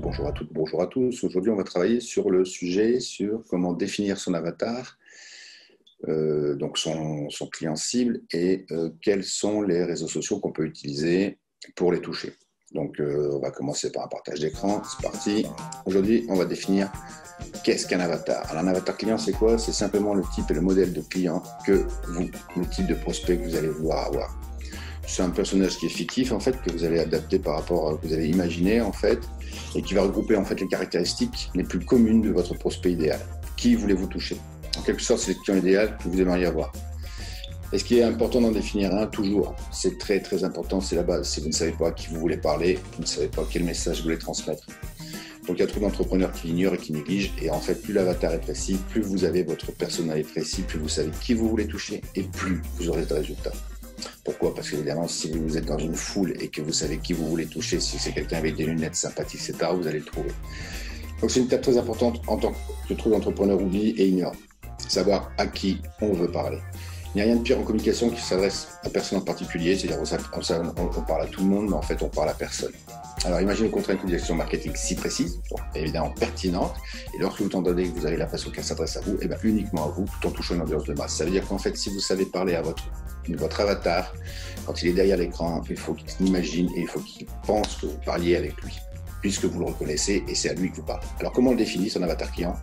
bonjour à toutes, bonjour à tous. Aujourd'hui, on va travailler sur le sujet, sur comment définir son avatar, donc son client cible, et quels sont les réseaux sociaux qu'on peut utiliser pour les toucher. Donc, on va commencer par un partage d'écran. C'est parti. Aujourd'hui, on va définir qu'est-ce qu'un avatar. Alors, un avatar client, c'est quoi? C'est simplement le type et le modèle de client que vous, le type de prospect que vous allez vouloir avoir. C'est un personnage qui est fictif, en fait, que vous allez adapter par rapport à que vous allez imaginer, en fait, et qui va regrouper, en fait, les caractéristiques les plus communes de votre prospect idéal. Qui voulez-vous toucher? En quelque sorte, c'est le client idéal que vous aimeriez avoir. Et ce qui est important d'en définir un, toujours, c'est très, très important, c'est la base. Si vous ne savez pas à qui vous voulez parler, vous ne savez pas quel message vous voulez transmettre. Donc, il y a trop d'entrepreneurs qui ignorent et qui négligent. Et en fait, plus l'avatar est précis, plus vous avez votre personnalité précis, plus vous savez qui vous voulez toucher, et plus vous aurez de résultats. Pourquoi? Parce qu'évidemment, si vous êtes dans une foule et que vous savez qui vous voulez toucher, si c'est quelqu'un avec des lunettes sympathiques, etc., vous allez le trouver. Donc c'est une étape très importante en tant que trop d'entrepreneurs oublient et ignorent. Savoir à qui on veut parler. Il n'y a rien de pire en communication qui s'adresse à personne en particulier, c'est-à-dire on parle à tout le monde, mais en fait on parle à personne. Alors imaginez qu'on traite une direction marketing si précise, donc évidemment pertinente, et lorsque vous entendez que vous avez l'impression qu'elle s'adresse à vous, et bien uniquement à vous, tout en touchant une audience de masse. Ça veut dire qu'en fait, si vous savez parler à votre avatar, quand il est derrière l'écran, il faut qu'il s'imagine et il faut qu'il pense que vous parliez avec lui, puisque vous le reconnaissez et c'est à lui que vous parlez. Alors comment on le définit, son avatar client?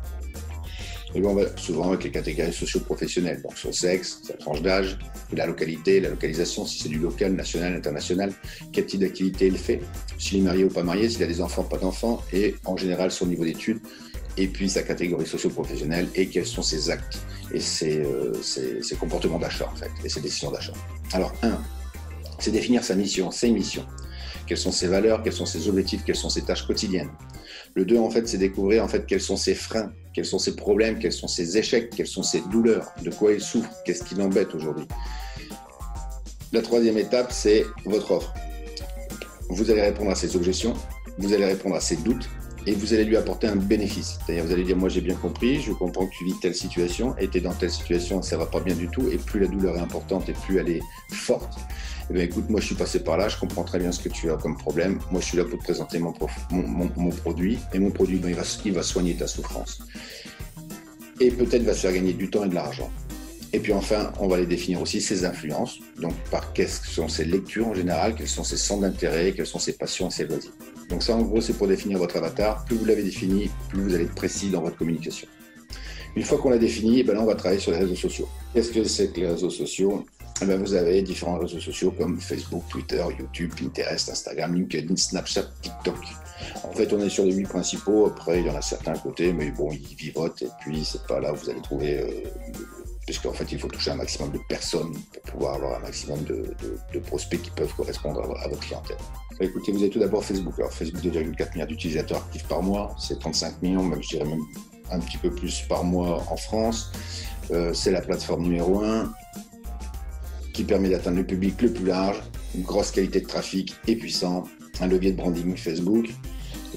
Et bien, on va souvent avec les catégories socio-professionnelles, donc son sexe, sa tranche d'âge, la localité, la localisation, si c'est du local, national, international, quel type d'activité il fait, s'il est marié ou pas marié, s'il a des enfants, pas d'enfants, et en général son niveau d'études, et puis sa catégorie socio-professionnelle, et quels sont ses actes et ses comportements d'achat, en fait, et ses décisions d'achat. Alors, c'est définir sa mission, ses missions. Quelles sont ses valeurs, quels sont ses objectifs, quelles sont ses tâches quotidiennes. Le 2, en fait, c'est découvrir en fait, quels sont ses freins, quels sont ses problèmes, quels sont ses échecs, quelles sont ses douleurs, de quoi il souffre, qu'est-ce qui l'embête aujourd'hui. La 3e étape, c'est votre offre. Vous allez répondre à ses objections, vous allez répondre à ses doutes et vous allez lui apporter un bénéfice. C'est-à-dire, vous allez dire, moi j'ai bien compris, je comprends que tu vis telle situation et tu es dans telle situation, ça ne va pas bien du tout et plus la douleur est importante et plus elle est forte. Eh bien, écoute, moi je suis passé par là, je comprends très bien ce que tu as comme problème. Moi je suis là pour te présenter mon produit et mon produit, ben, il va soigner ta souffrance. Et peut-être va se faire gagner du temps et de l'argent. Et puis enfin, on va les définir aussi ses influences, donc par quelles sont ses lectures en général, quels sont ses centres d'intérêt, quelles sont ses passions et ses loisirs. Donc ça en gros c'est pour définir votre avatar. Plus vous l'avez défini, plus vous allez être précis dans votre communication. Une fois qu'on l'a défini, ben là, on va travailler sur les réseaux sociaux. Qu'est-ce que c'est que les réseaux sociaux? Eh bien, vous avez différents réseaux sociaux comme Facebook, Twitter, YouTube, Pinterest, Instagram, LinkedIn, Snapchat, TikTok. En fait, on est sur les 8 principaux. Après, il y en a certains à côté, mais bon, ils vivotent. Et puis, c'est pas là où vous allez trouver... puisqu'en fait, il faut toucher un maximum de personnes pour pouvoir avoir un maximum de prospects qui peuvent correspondre à votre clientèle. Écoutez, vous avez tout d'abord Facebook. Alors, Facebook, 2,4 milliards d'utilisateurs actifs par mois. C'est 35 millions, même je dirais même un petit peu plus par mois en France. C'est la plateforme numéro 1 qui permet d'atteindre le public le plus large, une grosse qualité de trafic et puissant, un levier de branding Facebook.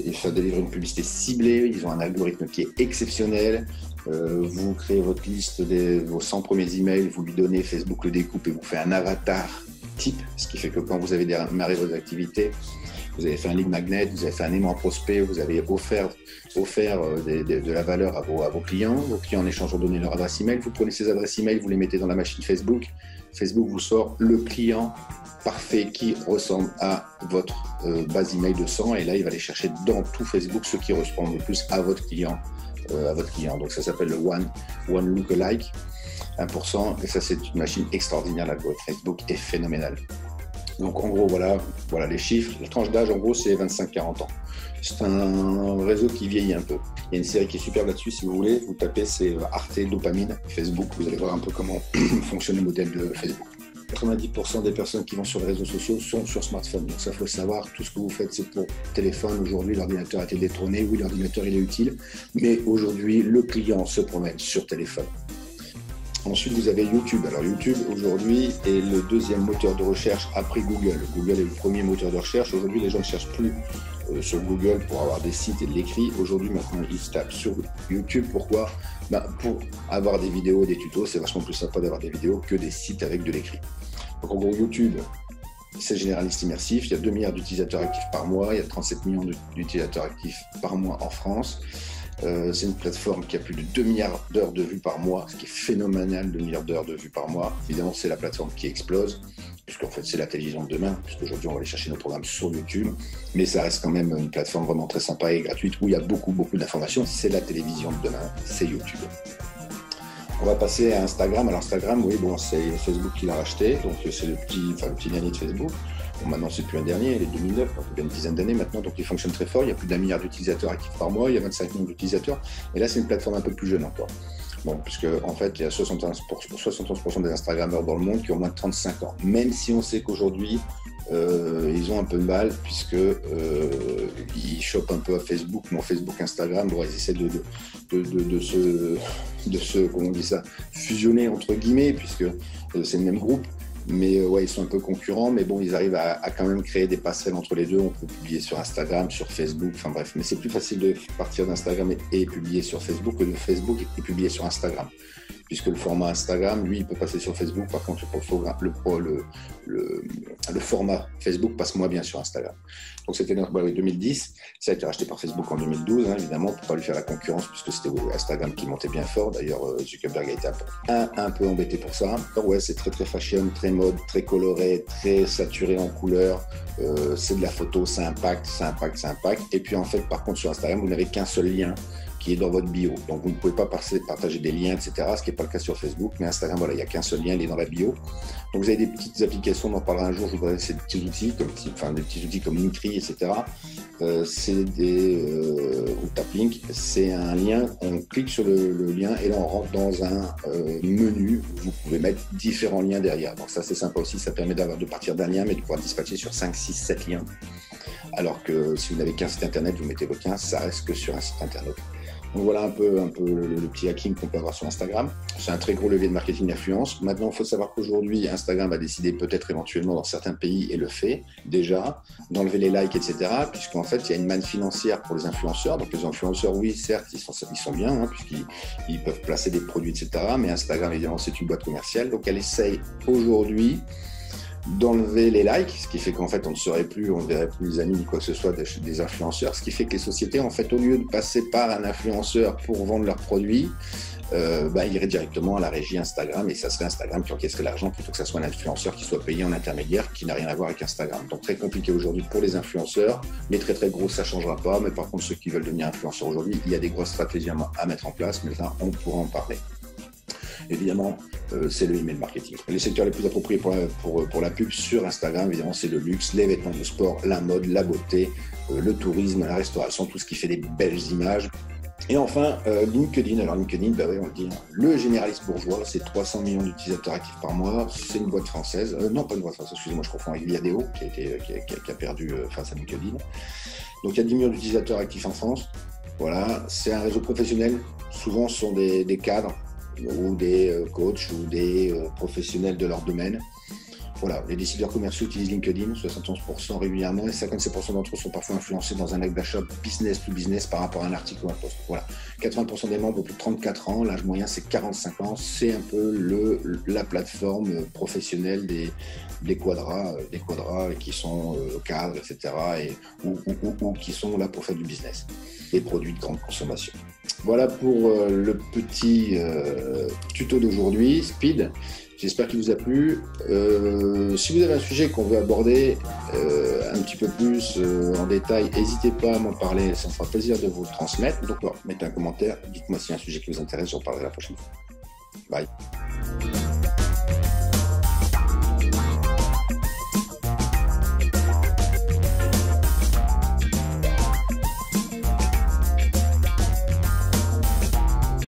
Et ça délivre une publicité ciblée, ils ont un algorithme qui est exceptionnel. Vous créez votre liste de vos 100 premiers emails, vous lui donnez, Facebook le découpe et vous fait un avatar type, ce qui fait que quand vous avez démarré vos activités, vous avez fait un lead magnet, vous avez fait un aimant prospect, vous avez offert de la valeur à vos clients. Vos clients en échange ont donné leur adresse email. Vous prenez ces adresses email, vous les mettez dans la machine Facebook. Facebook vous sort le client parfait qui ressemble à votre base email de 100 et là il va aller chercher dans tout Facebook ceux qui ressemblent le plus à votre client. Donc ça s'appelle le One Lookalike, 1%, et ça c'est une machine extraordinaire. L'algorithme Facebook est phénoménal. Donc en gros voilà les chiffres. La tranche d'âge en gros c'est 25-40 ans. C'est un réseau qui vieillit un peu. Il y a une série qui est superbe là-dessus si vous voulez. Vous tapez c'est Arte Dopamine Facebook. Vous allez voir un peu comment fonctionne le modèle de Facebook. 90% des personnes qui vont sur les réseaux sociaux sont sur smartphone. Donc ça, faut le savoir. Tout ce que vous faites, c'est pour téléphone. Aujourd'hui, l'ordinateur a été détrôné. Oui, l'ordinateur, il est utile. Mais aujourd'hui, le client se promène sur téléphone. Ensuite, vous avez YouTube. Alors YouTube, aujourd'hui, est le 2e moteur de recherche après Google. Google est le premier moteur de recherche. Aujourd'hui, les gens ne cherchent plus sur Google pour avoir des sites et de l'écrit. Aujourd'hui, maintenant, ils se tapent sur YouTube. Pourquoi? Pour avoir des vidéos, des tutos. C'est vachement plus sympa d'avoir des vidéos que des sites avec de l'écrit. Donc en gros, YouTube, c'est généraliste immersif. Il y a 2 milliards d'utilisateurs actifs par mois. Il y a 37 millions d'utilisateurs actifs par mois en France. C'est une plateforme qui a plus de 2 milliards d'heures de vues par mois, ce qui est phénoménal, 2 milliards d'heures de vues par mois. Évidemment, c'est la plateforme qui explose, puisqu'en fait, c'est la télévision de demain, puisqu'aujourd'hui, on va aller chercher nos programmes sur YouTube. Mais ça reste quand même une plateforme vraiment très sympa et gratuite, où il y a beaucoup d'informations. C'est la télévision de demain, c'est YouTube. On va passer à Instagram. Alors Instagram, oui, bon, c'est Facebook qui l'a racheté, donc c'est le petit dernier de Facebook. Bon, maintenant, c'est plus un dernier, il est 2009, donc il y a une dizaine d'années maintenant, donc il fonctionne très fort. Il y a plus d'1 milliard d'utilisateurs actifs par mois, il y a 25 millions d'utilisateurs. Et là, c'est une plateforme un peu plus jeune encore. Bon, puisque en fait, il y a 71% des Instagrammeurs dans le monde qui ont moins de 35 ans. Même si on sait qu'aujourd'hui, ils ont un peu de mal, puisque ils chopent un peu à Facebook. Mon Facebook, Instagram, bon, ils essaient de se comment on dit ça, fusionner entre guillemets, puisque c'est le même groupe. Mais ouais, ils sont un peu concurrents, mais bon, ils arrivent à quand même créer des passerelles entre les deux. On peut publier sur Instagram, sur Facebook, enfin bref. Mais c'est plus facile de partir d'Instagram et publier sur Facebook que de Facebook et publier sur Instagram. Puisque le format Instagram, lui, il peut passer sur Facebook. Par contre, le format Facebook passe moins bien sur Instagram. Donc, c'était en 2010. Ça a été racheté par Facebook en 2012, hein, évidemment, pour ne pas lui faire la concurrence, puisque c'était Instagram qui montait bien fort. D'ailleurs, Zuckerberg a été un peu embêté pour ça. Alors, ouais, c'est très fashion, très mode, très coloré, très saturé en couleurs. C'est de la photo, ça impacte. Et puis, en fait, par contre, sur Instagram, vous n'avez qu'un seul lien qui est dans votre bio. Donc, vous ne pouvez pas partager des liens, etc., ce qui n'est pas le cas sur Facebook. Mais Instagram, voilà, il n'y a qu'un seul lien, il est dans la bio. Donc, vous avez des petites applications, on en parlera un jour, je vous donnerai ces petits outils, des petits outils comme Linktree, etc. C'est ou Taplink, c'est un lien, on clique sur le lien et là, on rentre dans un menu où vous pouvez mettre différents liens derrière. Donc, ça, c'est sympa aussi, ça permet de partir d'un lien, mais de pouvoir dispatcher sur 5, 6, 7 liens. Alors que si vous n'avez qu'un site internet, vous mettez votre lien, ça reste que sur un site internet. Donc voilà un peu le petit hacking qu'on peut avoir sur Instagram. C'est un très gros levier de marketing d'influence. Maintenant, il faut savoir qu'aujourd'hui, Instagram a décidé peut-être éventuellement dans certains pays, et le fait déjà, d'enlever les likes, etc. Puisqu'en fait, il y a une manne financière pour les influenceurs. Donc les influenceurs, oui, certes, ils sont bien, hein, puisqu'ils peuvent placer des produits, etc. Mais Instagram, évidemment, c'est une boîte commerciale. Donc elle essaye aujourd'hui d'enlever les likes, ce qui fait qu'en fait on ne verrait plus les amis ni quoi que ce soit des influenceurs, ce qui fait que les sociétés, en fait, au lieu de passer par un influenceur pour vendre leurs produits, iraient directement à la régie Instagram, et ça serait Instagram qui encaisserait l'argent plutôt que ça soit un influenceur qui soit payé en intermédiaire, qui n'a rien à voir avec Instagram. Donc très compliqué aujourd'hui pour les influenceurs, mais très gros, ça ne changera pas. Mais par contre, ceux qui veulent devenir influenceurs aujourd'hui, il y a des grosses stratégies à mettre en place, mais là on pourra en parler. Évidemment, c'est le email marketing. Les secteurs les plus appropriés pour la pub sur Instagram, évidemment, c'est le luxe, les vêtements de sport, la mode, la beauté, le tourisme, la restauration, tout ce qui fait des belles images. Et enfin, LinkedIn. Alors LinkedIn, on le dit, hein, le généraliste bourgeois, c'est 300 millions d'utilisateurs actifs par mois. C'est une boîte française. Non, pas une boîte française, excusez-moi, je confonds avec Viadeo, qui a perdu face à LinkedIn. Donc il y a 10 millions d'utilisateurs actifs en France. Voilà, c'est un réseau professionnel. Souvent, ce sont des cadres ou des coachs ou des professionnels de leur domaine. Voilà, les décideurs commerciaux utilisent LinkedIn, 71% régulièrement, et 57% d'entre eux sont parfois influencés dans un acte d'achat business to business par rapport à un article ou un post. Voilà, 80% des membres ont plus de 34 ans, l'âge moyen c'est 45 ans, c'est un peu la plateforme professionnelle des quadras qui sont cadres, etc., ou qui sont là pour faire du business, des produits de grande consommation. Voilà pour le petit tuto d'aujourd'hui, Speed. J'espère qu'il vous a plu. Si vous avez un sujet qu'on veut aborder un petit peu plus en détail, n'hésitez pas à m'en parler, ça me fera plaisir de vous le transmettre. Donc, mettez un commentaire, dites-moi s'il y a un sujet qui vous intéresse, j'en parlerai la prochaine fois. Bye.